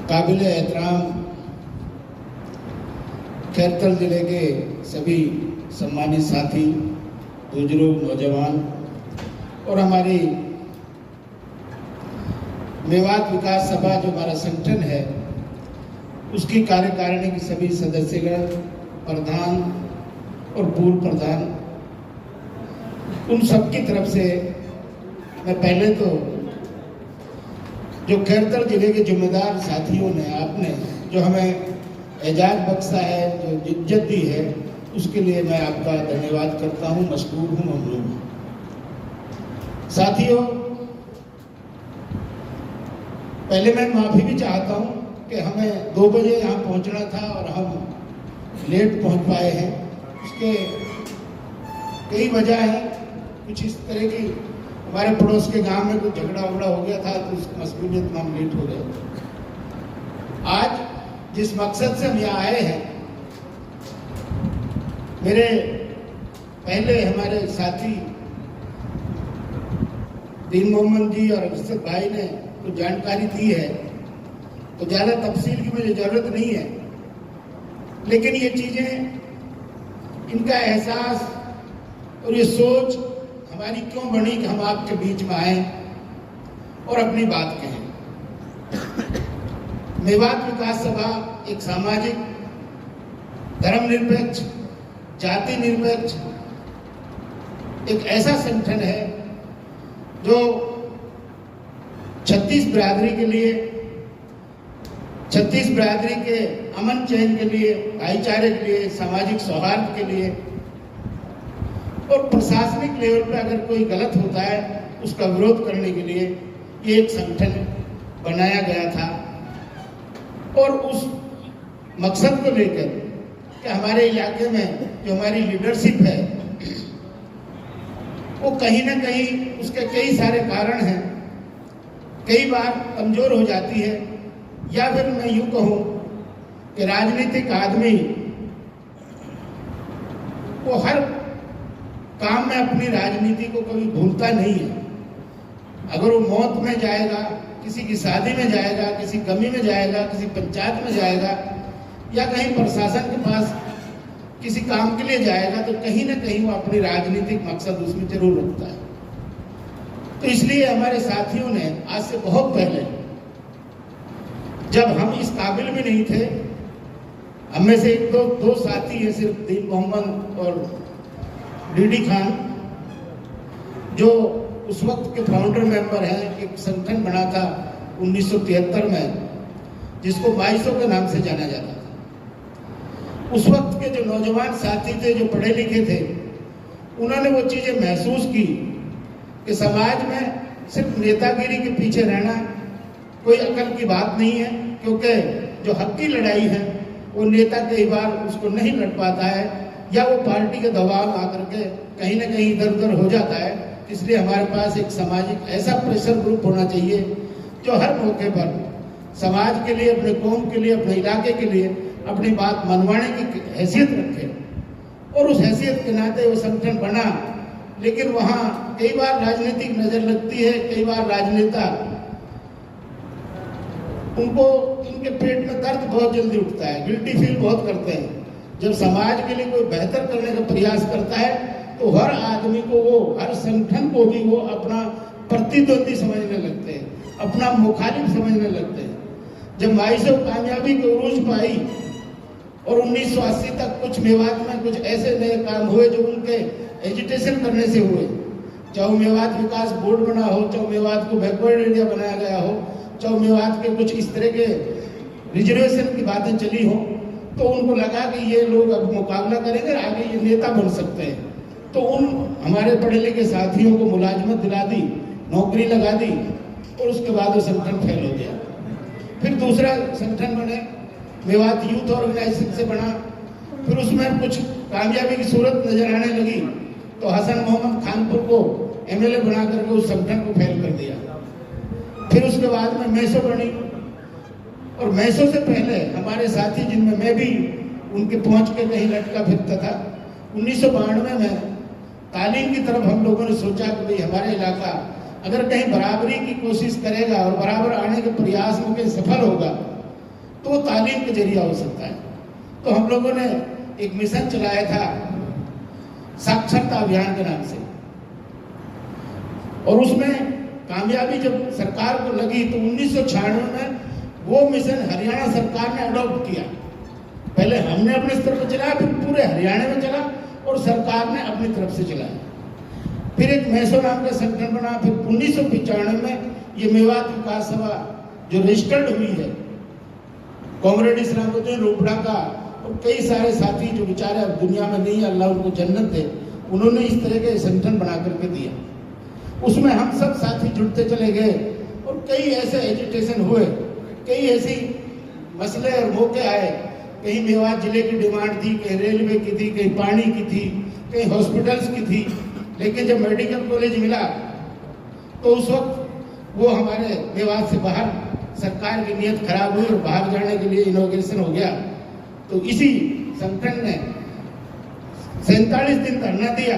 काबिल एहतराम खैरतल जिले के सभी सम्मानित साथी, बुजुर्ग, नौजवान और हमारी मेवात विकास सभा जो हमारा संगठन है उसकी कार्यकारिणी की सभी सदस्यगण, प्रधान और पूर्व प्रधान, उन सबकी तरफ से मैं पहले तो जो खैरतल जिले के जिम्मेदार साथियों ने, आपने जो हमें एजाज बख्शा है, जो इज्जत दी है, उसके लिए मैं आपका धन्यवाद करता हूं, मशकूर हूं, ममनून हूं। साथियों, पहले मैं माफी भी चाहता हूं कि हमें 2 बजे यहाँ पहुंचना था और हम लेट पहुंच पाए हैं। उसके कई वजह हैं, कुछ इस तरह की हमारे पड़ोस के गांव में कुछ झगड़ा वगड़ा हो गया था तो उस मसबूलियत में हम लेट हो गए। आज जिस मकसद से हम यहाँ आए हैं, मेरे पहले हमारे साथी दीन मोहम्मद जी और अरशद भाई ने कुछ जानकारी दी है, तो ज़्यादा तफसील की मुझे ज़रूरत नहीं है, लेकिन ये चीज़ें, इनका एहसास और ये सोच हमारी क्यों बनी कि हम आपके बीच में आए और अपनी बात कहें। मेवात विकास सभा एक सामाजिक, धर्मनिरपेक्ष, जाति निरपेक्ष एक ऐसा संगठन है जो 36 बिरादरी के लिए, 36 बिरादरी के अमन चैन के लिए, भाईचारे के लिए, सामाजिक सौहार्द के लिए और प्रशासनिक लेवल पर अगर कोई गलत होता है उसका विरोध करने के लिए ये एक संगठन बनाया गया था। और उस मकसद को लेकर कि हमारे इलाके में जो हमारी लीडरशिप है वो कहीं ना कहीं, उसके कई सारे कारण हैं, कई बार कमजोर हो जाती है, या फिर मैं यूं कहूं कि राजनीतिक आदमी वो हर काम में अपनी राजनीति को कभी भूलता नहीं है। अगर वो मौत में जाएगा, किसी की शादी में जाएगा, किसी गमी में जाएगा, किसी पंचायत में जाएगा या कहीं प्रशासन के पास किसी काम के लिए जाएगा, तो कहीं ना कहीं वो अपनी राजनीतिक मकसद उसमें जरूर रखता है। तो इसलिए हमारे साथियों ने आज से बहुत पहले, जब हम इस काबिल भी नहीं थे, हम में से एक दो साथी हैं, सिर्फ दीन मोहम्मद और डीडी खान, जो उस वक्त के फाउंडर मेंबर हैं। एक संगठन बना था 1973 में जिसको 2200 के नाम से जाना जाता था। उस वक्त के जो नौजवान साथी थे, जो पढ़े लिखे थे, उन्होंने वो चीजें महसूस की कि समाज में सिर्फ नेतागिरी के पीछे रहना कोई अकल की बात नहीं है, क्योंकि जो हक की लड़ाई है वो नेता कई बार उसको नहीं लड़ पाता है, या वो पार्टी के दबाव आकर के कहीं ना कहीं इधर उधर हो जाता है। इसलिए हमारे पास एक सामाजिक ऐसा प्रेशर ग्रुप होना चाहिए जो हर मौके पर समाज के लिए, अपने कौम के लिए, अपने इलाके के लिए अपनी बात मनवाने की हैसियत रखे। और उस हैसियत के नाते वो संगठन बना। लेकिन वहाँ कई बार राजनीतिक नजर लगती है, कई बार राजनेता, उनको उनके पेट में दर्द बहुत जल्दी उठता है, गिल्टी फील बहुत करते हैं। जब समाज के लिए कोई बेहतर करने का प्रयास करता है तो हर आदमी को, वो हर संगठन को भी वो अपना प्रतिद्वंदी समझने लगते हैं, अपना मुखालिफ समझने लगते हैं। जब 2200 कामयाबी को उरूज पाई और 1980 तक कुछ मेवात में कुछ ऐसे नए काम हुए जो उनके एजिटेशन करने से हुए, चाहे मेवात विकास बोर्ड बना हो, चाहे मेवात को बैकवर्ड एरिया बनाया गया हो, चाहे मेवात के कुछ इस तरह के रिजर्वेशन की बातें चली हो, तो उनको लगा कि ये लोग अब मुकाबला करेंगे, आगे ये नेता बन सकते हैं। तो उन हमारे पढ़े लिखे साथियों को मुलाजमत दिला दी, नौकरी लगा दी, और उसके बाद वो संगठन फेल हो गया। फिर दूसरा संगठन बने, मेवात यूथ ऑर्गेनाइजेशन से बना। फिर उसमें कुछ कामयाबी की सूरत नजर आने लगी तो हसन मोहम्मद खानपुर को एमएलए बना करके उस संगठन को फेल कर दिया। फिर उसके बाद में मैसो बनी, और मैसो से पहले हमारे साथी, जिनमें मैं भी उनके पहुंच के कहीं लटका फिरता था, 1992 में तालीम की तरफ हम लोगों ने सोचा कि भाई हमारा इलाका अगर कहीं बराबरी की कोशिश करेगा और बराबर आने के प्रयास में कहीं सफल होगा तो वो तालीम के जरिए हो सकता है। तो हम लोगों ने एक मिशन चलाया था साक्षरता अभियान के नाम से, और उसमें कामयाबी जब सरकार को लगी तो 1996 में वो मिशन हरियाणा सरकार ने अडॉप्ट किया। पहले हमने अपने स्तर पर चलाया, फिर पूरे हरियाणा में चला और सरकार ने अपनी तरफ से चलाया। फिर एक मैसो नाम का संगठन बना। फिर 1995 में ये मेवात विकास सभा जो रजिस्टर्ड हुई है, कॉमरेड इस्लामुद्दीन रोपड़ा का और कई सारे साथी जो बेचारे अब दुनिया में नहीं, अल्लाह उनको जन्नत दे, उन्होंने इस तरह के संगठन बना करके दिया। उसमें हम सब साथी जुड़ते चले गए और कई ऐसे एजुटेशन हुए, कई ऐसी मसले और मौके आए। कहीं मेवात जिले की डिमांड थी, कहीं रेलवे की थी, कहीं पानी की थी, कहीं हॉस्पिटल्स की थी। लेकिन जब मेडिकल कॉलेज मिला तो उस वक्त वो हमारे मेवात से बाहर, सरकार की नीयत खराब हुई और बाहर जाने के लिए इनॉग्रेशन हो गया। तो इसी संगठन ने 47 दिन धरना दिया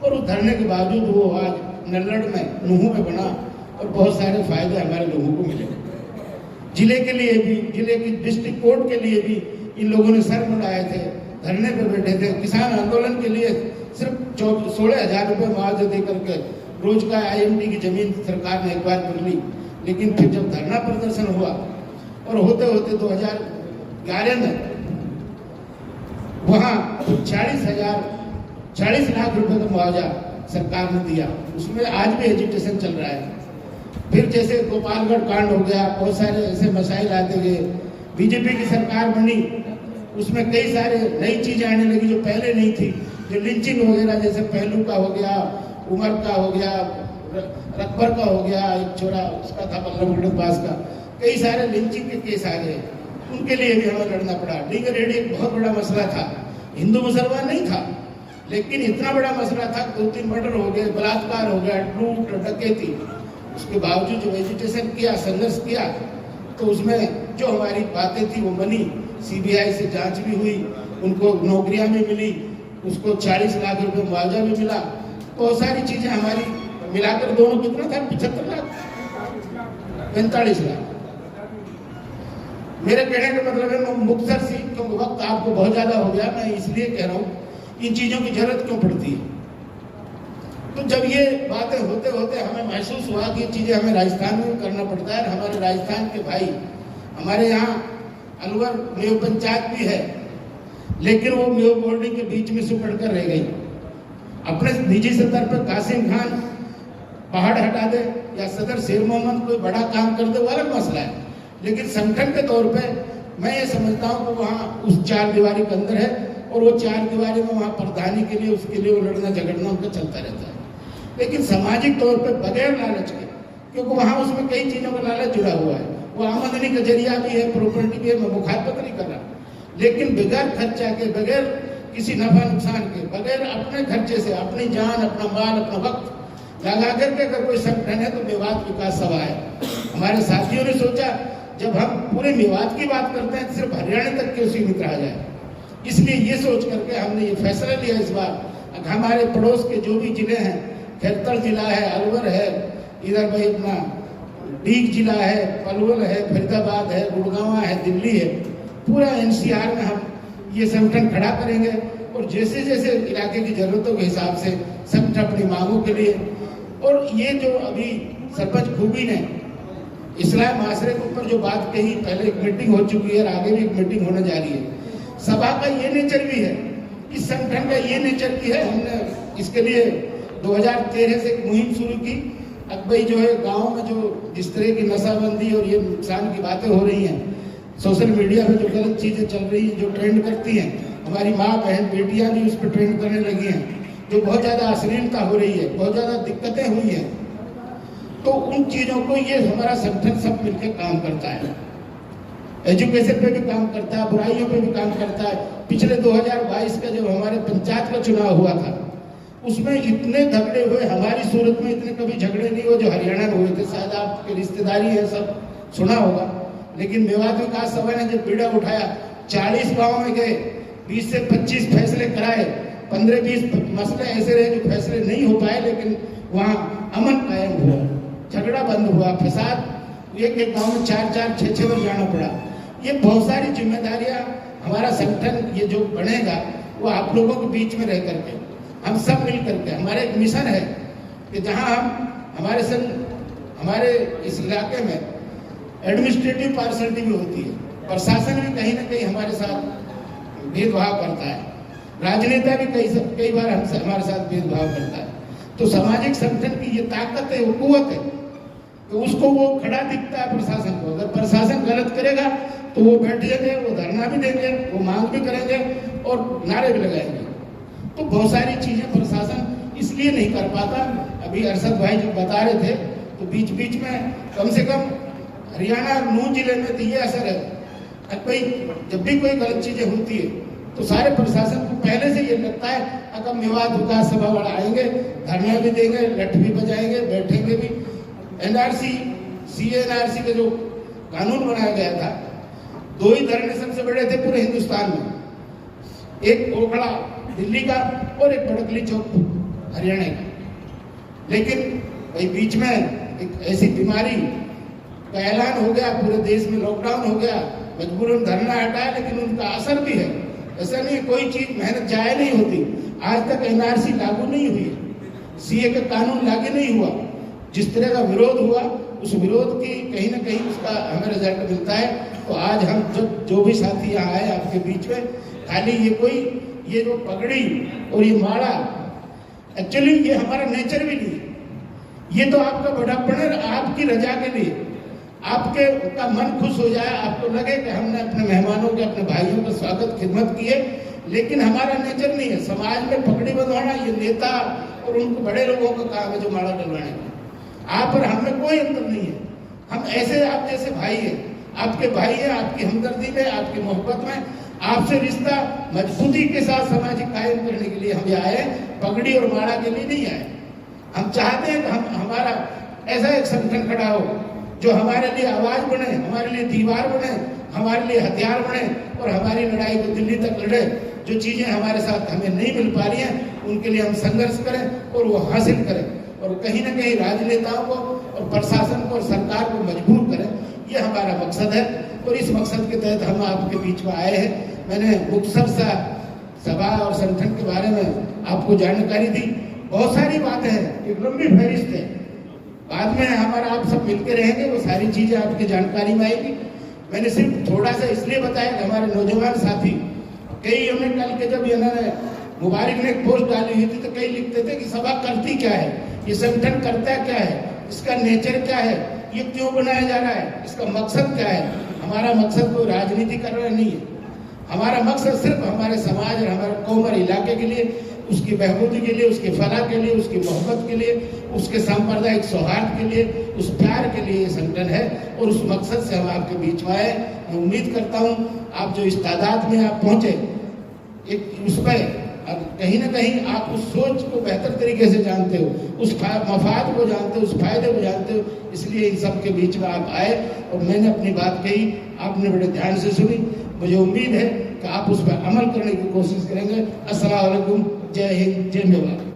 और उस धरने के बावजूद वो आज नल्लड़ में, नूहू में बना और बहुत सारे फायदे हमारे लोगों को मिले। जिले के लिए भी, जिले की डिस्ट्रिक्ट कोर्ट के लिए भी इन लोगों ने सर मुड़ाए थे, धरने पे बैठे थे। किसान आंदोलन के लिए सिर्फ 16,000 रुपये मुआवजा दे करके रोज का IMT की जमीन सरकार ने एक बार कर ली। लेकिन फिर जब धरना प्रदर्शन हुआ और होते होते 2011 में वहाँ 40 लाख रुपए का मुआवजा सरकार ने दिया। उसमें आज भी एजुटेशन चल रहा है। फिर जैसे गोपालगढ़ कांड हो गया, बहुत सारे ऐसे मसाइल आते गए। बीजेपी की सरकार बनी, उसमें कई सारे नई चीजें आने लगी जो पहले नहीं थी। जो लिंचिंग वगैरह, जैसे पहलू का हो गया, उमर का हो गया, रकबर का हो गया, एक छोरा उसका था बल्लभ पास का, कई सारे लिंचिंग के केस आ गए। उनके लिए भी हमें लड़ना पड़ा। लीगल एड एक बहुत बड़ा मसला था, हिंदू मुसलमान नहीं था, लेकिन इतना बड़ा मसला था। 2-3 मर्डर हो गए, बलात्कार हो गया, लूट डकैती। उसके बावजूद जो एजुटेशन किया, संघर्ष किया, तो उसमें जो हमारी बातें थी वो बनी। CBI से जांच भी हुई, उनको नौकरियां भी मिली, उसको 40 लाख रुपए मुआवजा भी मिला। बहुत सारी चीजें हमारी मिलाकर दोनों कितना था, 75 लाख, 45 लाख। मेरे कहने का मतलब है मुख्तर सी, क्योंकि वक्त आपको बहुत ज्यादा हो गया, मैं इसलिए कह रहा हूँ इन चीजों की जरूरत क्यों पड़ती है। तो जब ये बातें होते होते हमें महसूस हुआ कि ये चीजें हमें राजस्थान में करना पड़ता है। हमारे राजस्थान के भाई, हमारे यहाँ अलवर मेव पंचायत भी है, लेकिन वो मेव बोर्डिंग के बीच में सिकुड़ कर रह गई। अपने निजी स्तर पर कासिम खान पहाड़ हटा दे या सदर शेर मोहम्मद कोई बड़ा काम कर दे, वो अलग मसला है। लेकिन संगठन के तौर पे मैं ये समझता हूँ कि वहाँ उस 4 दीवारी के अंदर है, और वो 4 दीवारी में वहाँ प्रधानी के लिए, उसके लिए वो लड़ना झगड़ना उनका चलता रहता है। लेकिन सामाजिक तौर पे बगैर लालच के, क्योंकि वहाँ उसमें कई चीजों का लालच जुड़ा हुआ है। वो आमदनी का जरिया भी है, प्रॉपर्टी भी है, मैं मुखातबत नहीं कर रहा, लेकिन बगैर खर्चा के, बगैर किसी नफा नुकसान के, बगैर अपने खर्चे से अपनी जान, अपना माल, अपना वक्त लगा करके अगर कोई संगठन है तो मेवात विकास सभा है। हमारे साथियों ने सोचा जब हम पूरे मेवात की बात करते हैं सिर्फ हरियाणा तक क्यों सीमित रहा जाए, इसलिए ये सोच करके हमने ये फैसला लिया इस बार। हमारे पड़ोस के जो भी जिले हैं, खैरतल जिला है, अलवर है, इधर भाई अपना डीग जिला है, पलवल है, फरीदाबाद है, गुड़गांव है, दिल्ली है, पूरा NCR में हम ये संगठन खड़ा करेंगे। और जैसे जैसे इलाके की जरूरतों के हिसाब से संगठन अपनी मांगों के लिए, और ये जो अभी सरपंच खूबी ने इस्लाम माशरे के ऊपर जो बात कही, पहले एक मीटिंग हो चुकी है और आगे भी एक मीटिंग होने जा रही है। सभा का ये नेचर भी है, इस संगठन का ये नेचर भी है। हमने इसके लिए 2013 से एक मुहिम शुरू की। अब भाई जो है गाँव में जो जिस तरह की नशाबंदी और ये नुकसान की बातें हो रही हैं, सोशल मीडिया पे जो गलत चीजें चल रही हैं, जो ट्रेंड करती हैं, हमारी माँ बहन बेटियां भी उस पर ट्रेंड करने लगी हैं, जो बहुत ज्यादा अश्लीलता हो रही है, बहुत ज्यादा दिक्कतें हुई हैं, तो उन चीजों को ये हमारा संगठन सब मिलकर काम करता है। एजुकेशन पे भी काम करता है, बुराइयों पे भी काम करता है। पिछले 2022 का जब हमारे पंचायत का चुनाव हुआ था, उसमें इतने झगड़े हुए, हमारी सूरत में इतने कभी झगड़े नहीं हुए जो हरियाणा में हुए थे। शायद आपके रिश्तेदारी है, सब सुना होगा। लेकिन मेवात विकास सभा ने जब बीड़ा उठाया, 40 गाँव में गए, 20 से 25 फैसले कराए, 15-20 मसले ऐसे रहे जो फैसले नहीं हो पाए, लेकिन वहाँ अमन कायम हुआ, झगड़ा बंद हुआ, फसाद एक गांव में 4-4, 6-6 बार जाना पड़ा। ये बहुत सारी जिम्मेदारियां हमारा संगठन ये जो बनेगा वो आप लोगों के बीच में रह करके हम सब मिल करके, हमारा एक मिशन है कि जहां हम हमारे इस इलाके में एडमिनिस्ट्रेटिव पार्शलिटी भी होती है, प्रशासन भी कहीं ना कहीं हमारे साथ भेदभाव करता है, राजनेता भी कई बार हमसे हमारे साथ भेदभाव करता है। तो सामाजिक संगठन की ये ताकत है, वो कुव्वत है, तो उसको वो खड़ा दिखता है प्रशासन को। अगर प्रशासन गलत करेगा तो वो बैठेंगे, वो धरना भी देंगे, वो मांग भी करेंगे और नारे भी लगाएंगे। तो बहुत सारी चीजें प्रशासन इसलिए नहीं कर पाता। अभी अरशद भाई जब बता रहे थे तो बीच बीच में कम से कम हरियाणा और नूंह जिले में तो ये असर है, कोई जब भी कोई गलत चीजें होती है तो सारे प्रशासन को पहले से ये लगता है अगर विवाद विकास सभा वाला आएंगे, धरना भी देंगे, लठ भी बजाएंगे, बैठेंगे भी। एनआरसी CA/NRC का जो कानून बनाया गया था, 2 ही धरने सबसे बड़े थे पूरे हिंदुस्तान में, एक ओखला दिल्ली का और एक बड़कली चौक हरियाणा का। लेकिन भाई बीच में एक ऐसी बीमारी का ऐलान हो गया, पूरे देश में लॉकडाउन हो गया, मजबूरन धरना हटाया, लेकिन उनका असर भी है। ऐसा नहीं कोई चीज मेहनत जाया नहीं होती। आज तक NRC लागू नहीं हुई, CA का कानून लागू नहीं हुआ। जिस तरह का विरोध हुआ, उस विरोध की कहीं ना कहीं उसका हमें रिजल्ट मिलता है। तो आज हम जो भी साथी यहाँ आए आपके बीच में, खाली ये जो पगड़ी और ये माला, एक्चुअली ये हमारा नेचर भी नहीं है। ये तो आपका बड़ापन है, आपकी रजा के लिए, आपके का मन खुश हो जाए, आपको लगे कि हमने अपने मेहमानों के, अपने भाइयों का स्वागत खिदमत की है। लेकिन हमारा नेचर नहीं है। समाज में पगड़ी बंधवाना ये नेता और उनको बड़े लोगों का काम है जो माला डलवाने का। आप और हम में कोई अंतर नहीं है। हम ऐसे आप जैसे भाई हैं, आपके भाई हैं, आपकी हमदर्दी में, आपकी मोहब्बत में, आपसे रिश्ता मजबूती के साथ सामाजिक कायम करने के लिए हम आए हैं, पगड़ी और माला के लिए नहीं आए। हम चाहते हैं कि हमारा ऐसा एक संगठन खड़ा हो जो हमारे लिए आवाज बने, हमारे लिए दीवार बने, हमारे लिए हथियार बने और हमारी लड़ाई को दिल्ली तक लड़े। जो चीजें हमारे साथ हमें नहीं मिल पा रही हैं उनके लिए हम संघर्ष करें और वो हासिल करें, और कहीं ना कहीं राजनेताओं को और प्रशासन को और सरकार को मजबूर करें। ये हमारा मकसद है और इस मकसद के तहत हम आपके बीच में आए हैं। मैंने मुख्तसर सा सभा और संगठन के बारे में आपको जानकारी दी। बहुत सारी बातें हैं, एक लंबी फहरिस्त है, बाद में हमारा आप सब मिलकर रहेंगे, वो सारी चीजें आपकी जानकारी में आएगी। मैंने सिर्फ थोड़ा सा इसलिए बताया कि हमारे नौजवान साथी कई हमें कल के जब इन्होंने मुबारक ने एक पोस्ट डाली हुई थी तो कई लिखते थे कि सभा करती क्या है, ये संगठन करता क्या है, इसका नेचर क्या है, ये क्यों बनाया जा रहा है, इसका मकसद क्या है। हमारा मकसद कोई राजनीति करना नहीं है। हमारा मकसद सिर्फ हमारे समाज और हमारे कौम और इलाके के लिए, उसकी बहबूदी के लिए, उसके फलाह के लिए, उसकी मोहब्बत के लिए, उसके सांप्रदायिक सौहार्द के लिए, उस प्यार के लिए ये संगठन है और उस मकसद से हम आपके बीच में आए। मैं उम्मीद करता हूँ आप जो इस तादाद में आप पहुंचे, एक उस पर कहीं ना कहीं आप उस सोच को बेहतर तरीके से जानते हो, उस मफाद को जानते हो, उस फायदे को जानते हो, इसलिए इन सब के बीच में आप आए और मैंने अपनी बात कही, आपने बड़े ध्यान से सुनी। मुझे उम्मीद है कि आप उस पर अमल करने की कोशिश करेंगे। अस्सलाम वालेकुम, जय हिंद, जय मेवाड़।